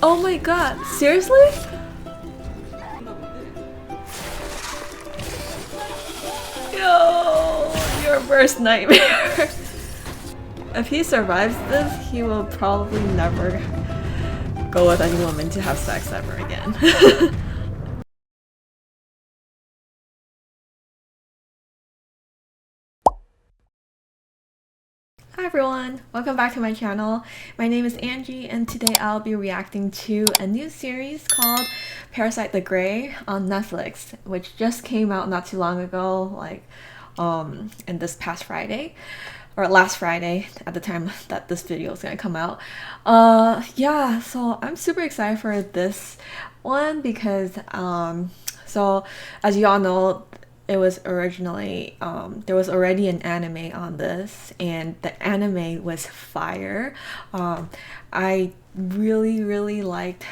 Oh my god, seriously? Yo, your worst nightmare. If he survives this, he will probably never go with any woman to have sex ever again. Hi everyone, welcome back to my channel. My name is Angie and today I'll be reacting to a new series called Parasyte The Grey on Netflix, which just came out not too long ago, like in this past Friday. Or last Friday at the time that this video is gonna come out. Yeah, so I'm super excited for this one because so as you all know, it was originally there was already an anime on this and the anime was fire. I really liked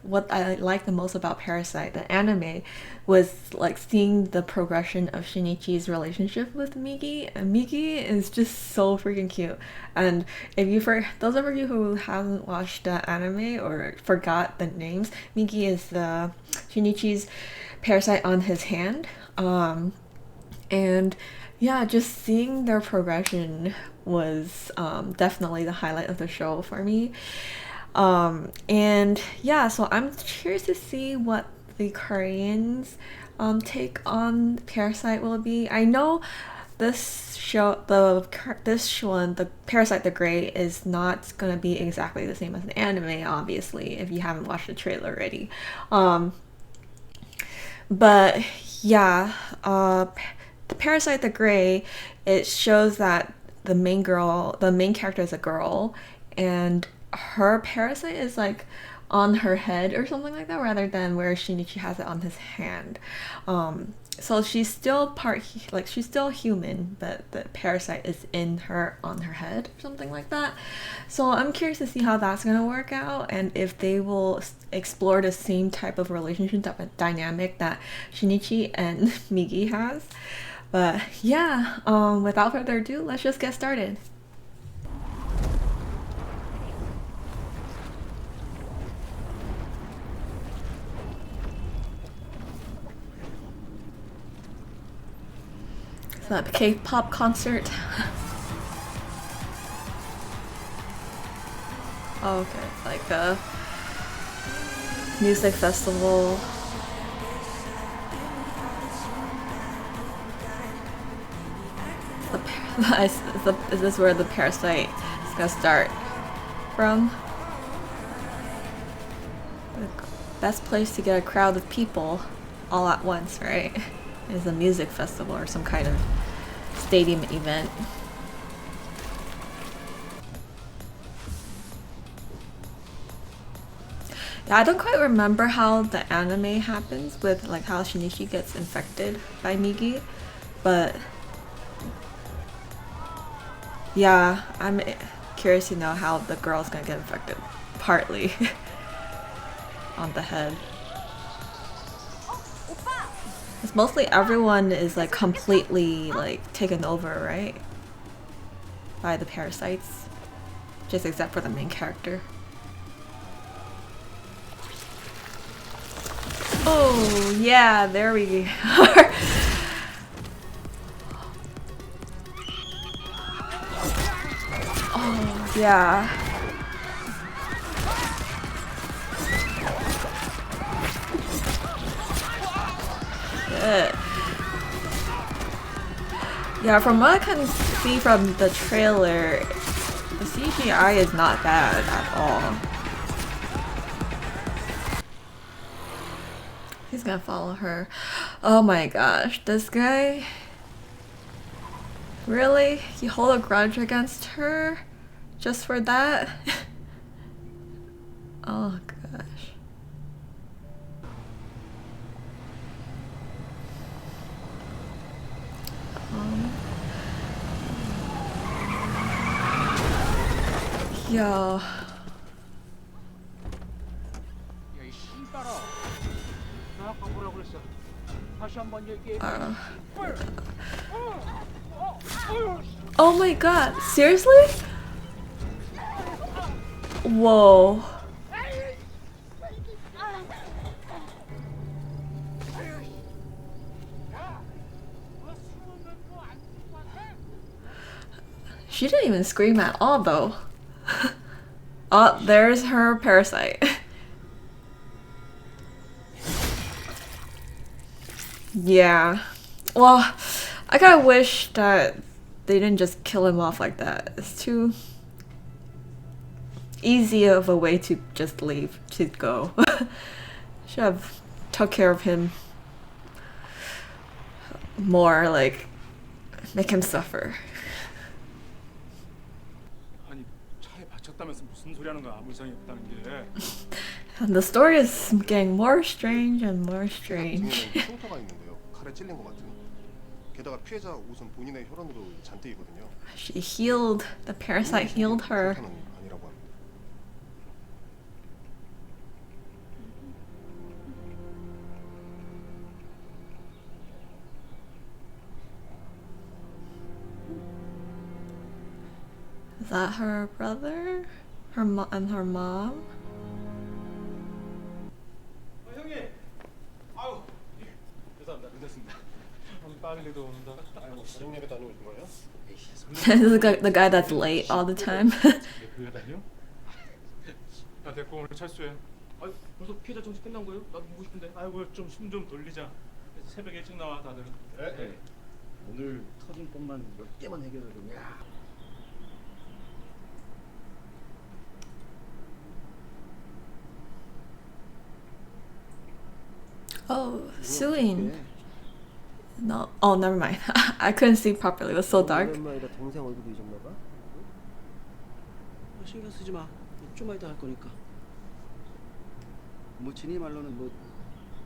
what I liked the most about Parasyte, the anime, was like seeing the progression of Shinichi's relationship with Migi. And Migi is just so freaking cute. And if you, for those of you who haven't watched the anime or forgot the names, Migi is the Shinichi's parasite on his hand. And yeah, just seeing their progression was definitely the highlight of the show for me. And yeah, so I'm curious to see what the Koreans take on Parasyte will be. I know this show, the Parasyte The Grey, is not gonna be exactly the same as the anime, obviously, if you haven't watched the trailer already. But yeah, the Parasyte The Grey, it shows that the main character is a girl, and her parasite is like on her head or something like that, rather than where Shinichi has it on his hand. So she's still she's still human, but the parasite is in her, on her head or something like that. So I'm curious to see how that's gonna work out and if they will explore the same type of relationship dynamic that Shinichi and Migi has. But yeah, without further ado, let's just get started. It's a K-pop concert. Oh, okay, it's like a music festival. Is this where the parasite is gonna start from? The best place to get a crowd of people all at once, right? Is a music festival or some kind of stadium event. Yeah, I don't quite remember how the anime happens with like how Shinichi gets infected by Migi, but yeah, I'm curious to know how the girl's gonna get infected, partly on the head. It's mostly everyone is like completely like taken over, right? By the parasites. Just except for the main character. Oh yeah, there we are. Oh yeah. Yeah, from what I can see from the trailer, the CGI is not bad at all. He's gonna follow her. Oh my gosh, this guy? Really? You hold a grudge against her? Just for that? Oh gosh. Yo. Oh my god, seriously? Whoa. She didn't even scream at all though. Oh, there's her parasite. Yeah. Well, I kinda wish that they didn't just kill him off like that. It's too easy of a way to just leave, to go. Should have took care of him more, like, make him suffer. 아니 차에 받쳤다면서 무슨 소리 하는 거야? 아무 이상이 없다는 게. And the story is getting more strange and more strange. 흉터가 있는데요. 칼에 찔린 것 같은. 게다가 피해자 옷은 본인의 혈흔으로 잔뜩이거든요. She healed, the parasite healed her. 아니라고 합니다. Is that her brother? Her and her mom? 형님. 아유. 죄송합니다. 늦었습니다. 빨리도 온다. 아유, 사장님에 다녀오신 거예요? the guy that's late all the time. 그게 다녀? 야, 됐고 오늘 철수해. 아유, 벌써 피해자 정식 끝난 거예요? 나도 보고 싶은데. 아이고, 좀 숨 좀 돌리자. 새벽에 일찍 나와 다들. 네. 오늘 터진 것만 몇 개만 해결하면. Oh, suing. No, oh, never mind. I couldn't see properly. It was so dark. 오랜만이라 동생 얼굴도 잊었나 봐. 신경 쓰지 마. 좀 이따 할 거니까. 뭐 진이 말로는 뭐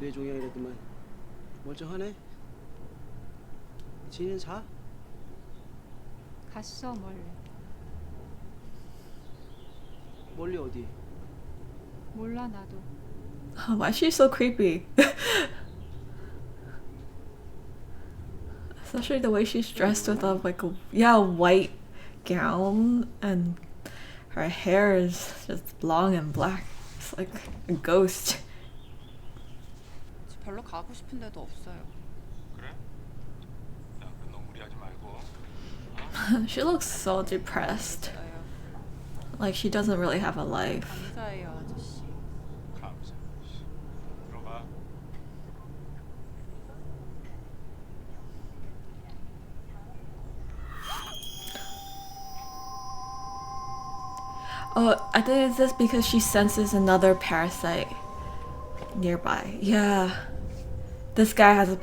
뇌종양이라더만 멀쩡하네. 진이는 자? 갔어 멀리. 멀리 어디? 몰라 나도. Oh, why is she so creepy? Especially the way she's dressed with a white gown, and her hair is just long and black. It's like a ghost. 별로 가고 싶은 데도 없어요. 그래? 야, 너무 무리하지 말고. She looks so depressed. Like she doesn't really have a life. 감사해요, 아저씨. 감사. 들어가. Oh, I think it's just because she senses another parasite nearby. Yeah, this guy has a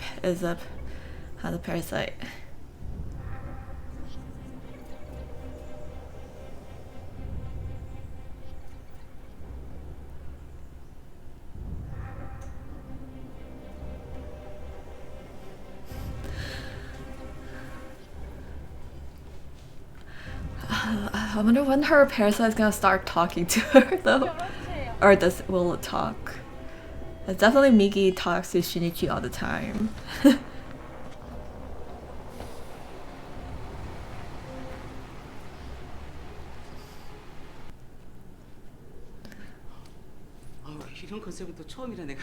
parasite. I wonder when her parasite's gonna start talking to her though. Or will it talk? It's definitely Miki talks to Shinichi all the time. 이런 컨셉은 또 처음이라 내가.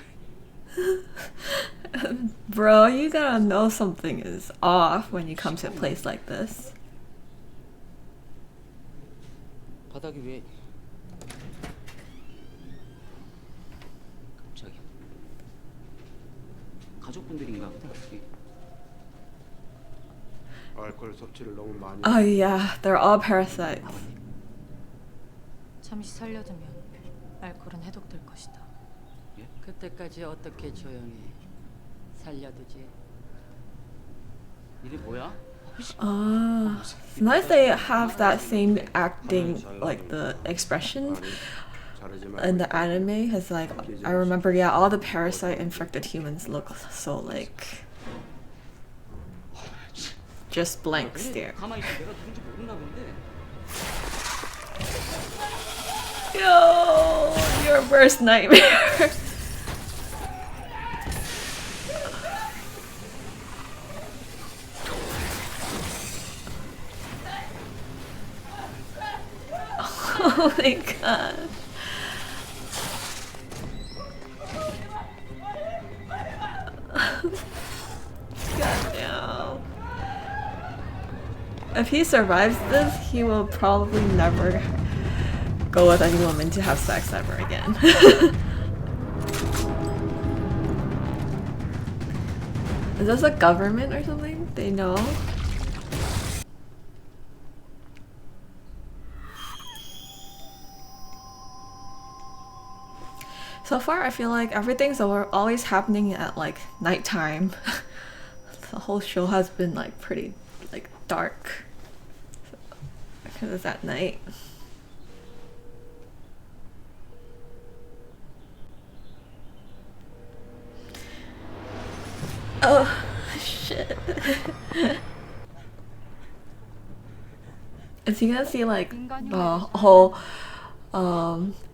Bro, you gotta know something is off when you come to a place like this. 바닥이 왜? 갑자기. 가족분들인가 보다. 알코올 섭취를 너무 많이. Oh yeah, they're all parasites. 잠시 살려두면 알코올은 해독될 것이다. 예? 그때까지 어떻게 조용히 살려두지? 일이 뭐야? It's nice they have that same acting, like the expression in the anime. Cause like I remember, yeah, all the parasite infected humans look so like just blank stare. 가만히 있어. 내가 누군지 모르나 본데. Yo, your worst nightmare. Holy my god. Goddamn. If he survives this, he will probably never go with any woman to have sex ever again. Is this a government or something? They know? So far, I feel like everything's always happening at like nighttime. The whole show has been like pretty like dark because it's at night. Oh shit. Is he gonna see like the whole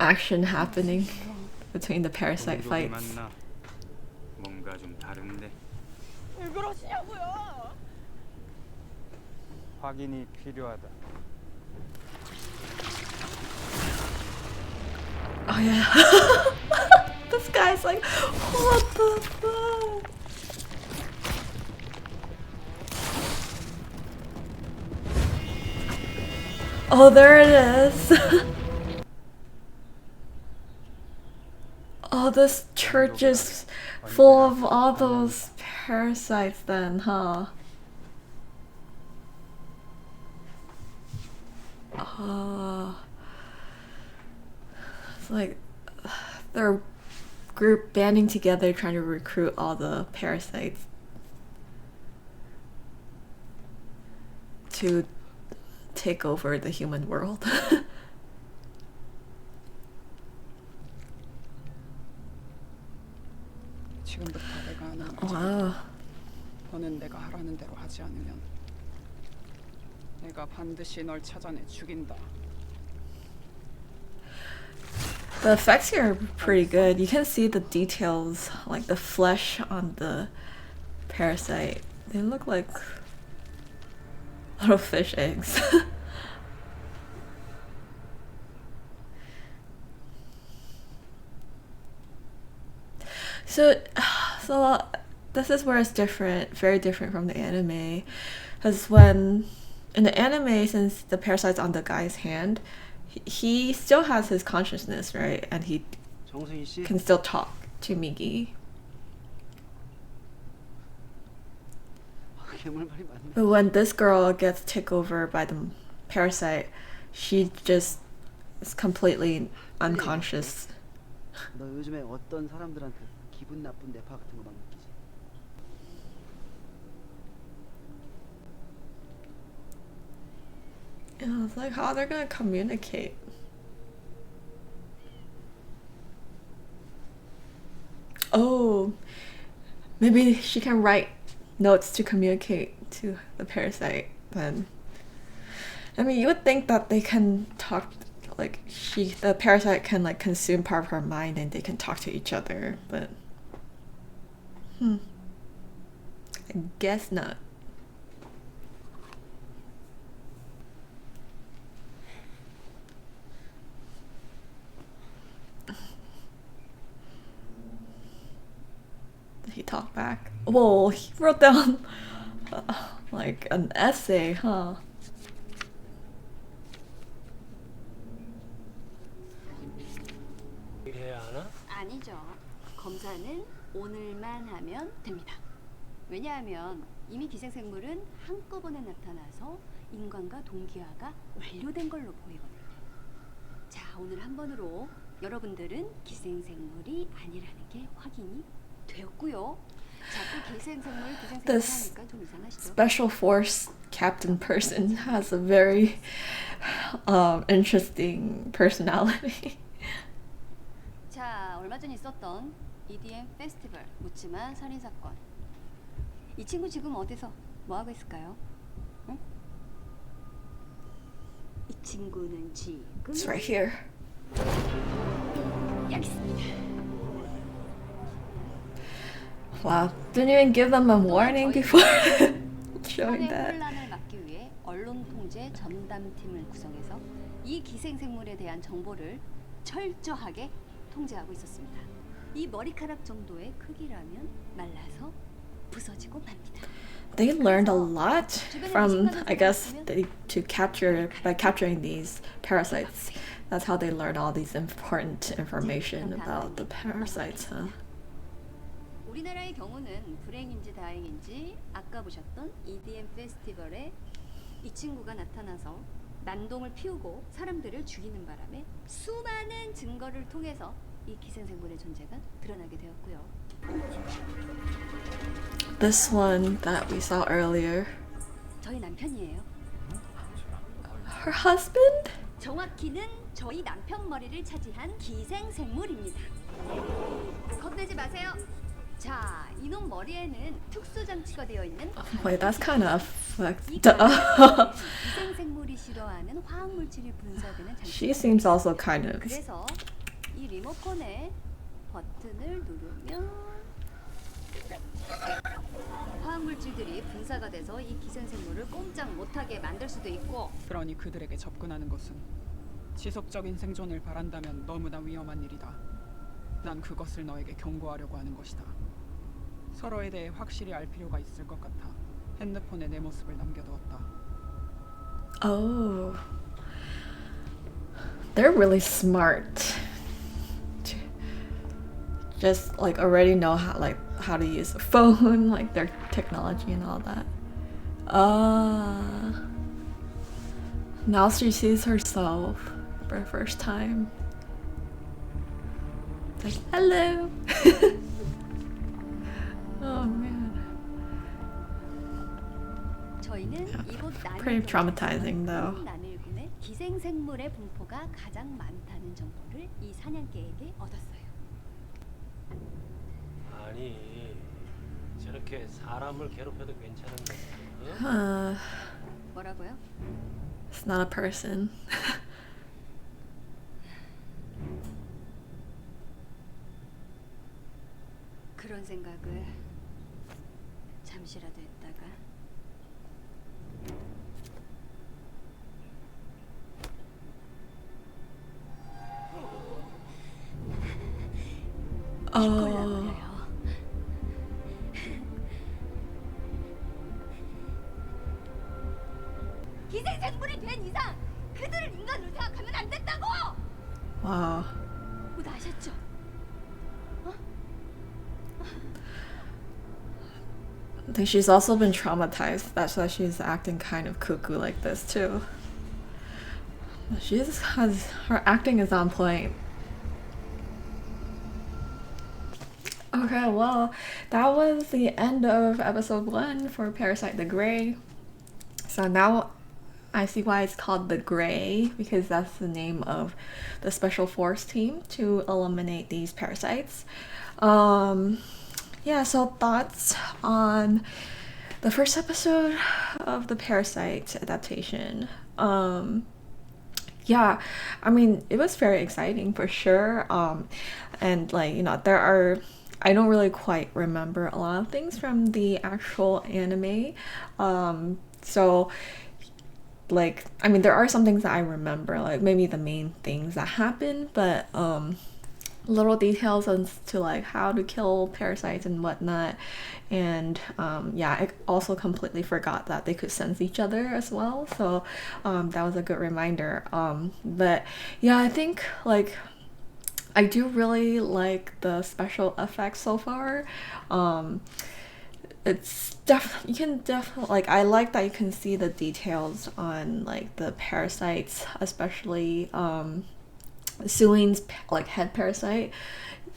action happening between the parasite fights? 뭔가 좀 다른데. 왜 그러시냐고요? 확인이 필요하다. Oh yeah. This guy's like, what the fuck? Oh, there it is. Oh, this church is full of all those parasites then, huh? It's like they're group banding together trying to recruit all the parasites to take over the human world. 지금부터 내가 하는 거지. Wow. 너는 내가 하라는 대로 하지 않으면 내가 반드시 널 찾아내 죽인다. The effects here are pretty good. You can see the details, like the flesh on the parasite. They look like little fish eggs. So this is where it's different, very different from the anime. Because when in the anime, since the parasite's on the guy's hand, he still has his consciousness, right? And he 정승희 씨, can still talk to Migi. 괴물 말이 맞네. But when this girl gets taken over by the parasite, she just is completely unconscious. 너 요즘에 어떤 사람들한테 기분 나쁜 대파 같은 거 막 느끼지? Yeah, it's like how they're gonna communicate. Oh, maybe she can write notes to communicate to the parasite then. I mean, you would think that they can talk, like the parasite can like consume part of her mind and they can talk to each other, but I guess not. Did he talk back? Whoa, he wrote down like an essay, huh? 이래야 하나? 아니죠. 검사는 오늘만 하면 됩니다. 왜냐하면 이미 기생생물은 한꺼번에 나타나서 인간과 동기화가 완료된 걸로 보이거든요. 자, 오늘 한 번으로 여러분들은 기생생물이 아니라는 게 확인이 되었고요. 자꾸 기생생물 This 하니까 좀 이상하시죠? special force captain person has a very interesting personality. 자, 얼마 전 있었던 EDM 페스티벌 묻지마 살인 사건. 이 친구 지금 어디서 뭐 하고 있을까요? 응? 이 친구는 지금 It's right here. 여기 있습니다. Wow, didn't even give them a warning before showing 사회 that. 혼란을 막기 위해 언론 통제 전담팀을 구성해서 이 기생생물에 대한 정보를 철저하게 통제하고 있었습니다. 이 머리카락 정도의 크기라면 말라서 부서지고 맙니다. They learned a lot from, I guess, by capturing these parasites. That's how they learned all these important information about the parasites, huh? 우리나라의 경우는 불행인지 다행인지 아까 보셨던 EDM 페스티벌에 이 친구가 나타나서 난동을 피우고 사람들을 죽이는 바람에 수많은 증거를 통해서 이 기생생물의 존재가 드러나게 되었고요. This one that we saw earlier. 저희 남편이에요. Her husband? 정확히는 저희 남편 머리를 차지한 기생생물입니다. 겁내지 마세요. 자, 이놈 머리에는 특수 장치가 되어 있는 Wait, that's kind of 이 fucked up. 기생생물이 싫어하는 화학 물질이 분사되는 장치. She seems also kind of. 그래서 이 리모컨에 버튼을 누르면 화학 물질들이 분사가 돼서 이 기생생물을 꼼짝 못하게 만들 수도 있고. 그러니 그들에게 접근하는 것은 지속적인 생존을 바란다면 너무나 위험한 일이다. 난 그것을 너에게 경고하려고 하는 것이다. 서로에 대해 확실히 알 필요가 있을 것 같아 핸드폰에 내 모습을 남겨두었다. Oh, they're really smart. Just like already know how to use a phone, like their technology and all that. Now she sees herself for the first time. Like, hello. Oh man. 저희는 이곳 Pretty traumatizing though. 남일군의 기생생물의 분포가 가장 많다는 정보를 이 사냥개에게 얻었어요. 아니 저렇게 사람을 괴롭혀도 괜찮은 거야? 뭐라고요? It's not a person. 그런 생각을 잠시라도 했다가 기꼴나버려요. 기생생물이 된 이상 그들을 인간으로 생각하면 안 된다고! Wow. 뭐 아셨죠? I think she's also been traumatized. That's why she's acting kind of cuckoo like this too. Her acting is on point. Okay, well, that was the end of episode 1 for Parasyte The Grey. So now I see why it's called The Grey, because that's the name of the special force team to eliminate these parasites. Yeah, so thoughts on the first episode of the Parasyte adaptation. Yeah, I mean, it was very exciting for sure. And like, you know, I don't really quite remember a lot of things from the actual anime. So like, I mean, there are some things that I remember, like maybe the main things that happen, but little details as to like how to kill parasites and whatnot. And yeah, I also completely forgot that they could sense each other as well, so that was a good reminder. But yeah, I think like I do really like the special effects so far. It's you can definitely, like, I like that you can see the details on like the parasites, especially Suin's like head parasite.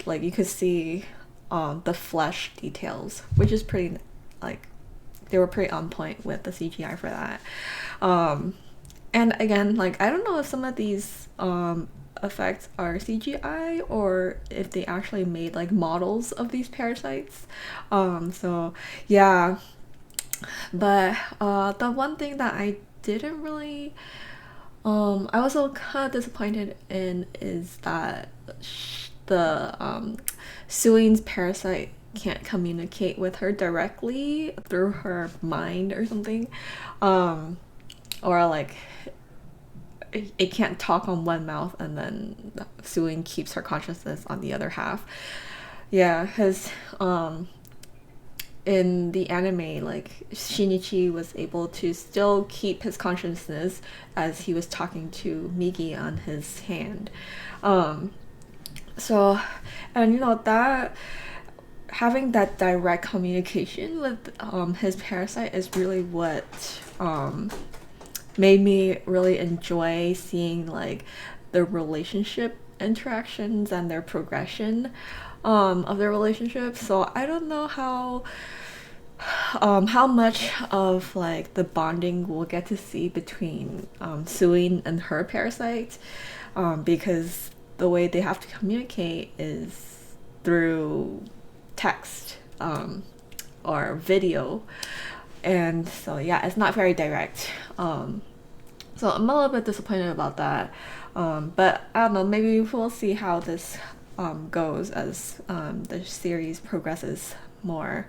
Like you could see the flesh details, which is pretty, like, they were pretty on point with the CGI for that. And again, like, I don't know if some of these effects are CGI or if they actually made like models of these parasites. So yeah, but the one thing that I didn't really I was also kind of disappointed in is that the Suin's parasite can't communicate with her directly through her mind or something, or like it can't talk on one mouth, and then Suin keeps her consciousness on the other half. Yeah, because in the anime, like Shinichi was able to still keep his consciousness as he was talking to Migi on his hand. So, and you know that having that direct communication with his parasite is really what made me really enjoy seeing like the relationship interactions and their progression of their relationship. So I don't know how much of like the bonding we'll get to see between Suin and her parasite, because the way they have to communicate is through text or video, and so yeah, it's not very direct. So I'm a little bit disappointed about that, but I don't know, maybe we'll see how this goes as the series progresses more.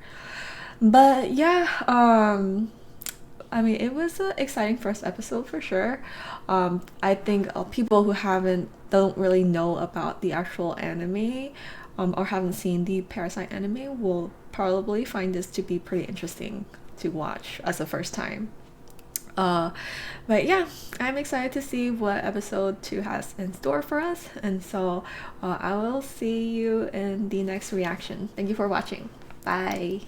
But yeah, I mean, it was an exciting first episode for sure. I think people who don't really know about the actual anime, or haven't seen the Parasite anime, will probably find this to be pretty interesting to watch as a first time. But yeah, I'm excited to see what episode 2 has in store for us, and so I will see you in the next reaction. Thank you for watching. Bye.